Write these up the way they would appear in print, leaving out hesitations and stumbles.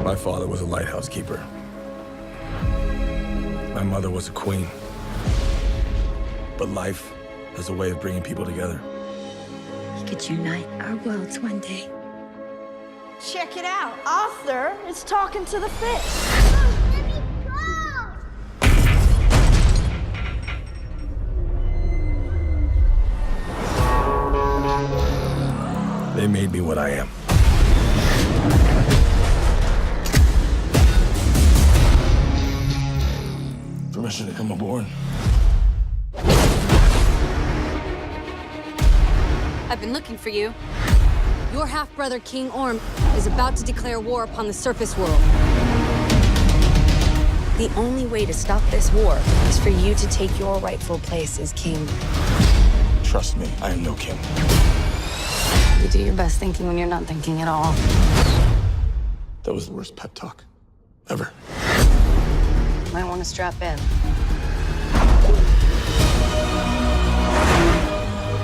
My father was a lighthouse keeper. My mother was a queen. But life has a way of bringing people together. We could unite our worlds one day. Check it out. Arthur is talking to the fish. They made me what I am. Permission to come aboard. I've been looking for you. Your half-brother, King Orm, is about to declare war upon the surface world. The only way to stop this war is for you to take your rightful place as king. Trust me, I am no king. You do your best thinking when you're not thinking at all. That was the worst pep talk ever. Might want to strap in.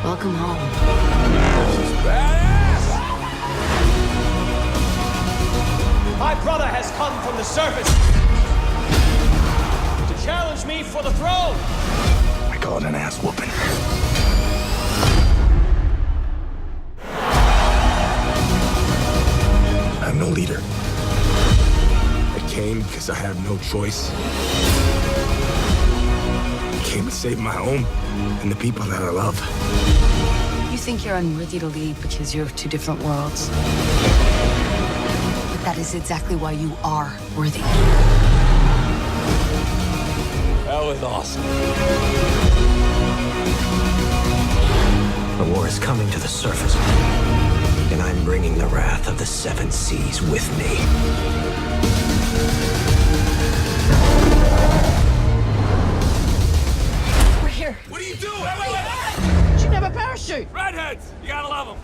Welcome home. This is badass! My brother has come from the surface to challenge me for the throne. I call it an ass whooping. I'm no leader. I came because I have no choice. I came to save my home and the people that I love. You think you're unworthy to lead because you're of two different worlds. But that is exactly why you are worthy. That was awesome. The war is coming to the surface, and I'm bringing the wrath of the seven seas with me. We're here. What are you doing? Wait. You have a parachute. Redheads! You gotta love them.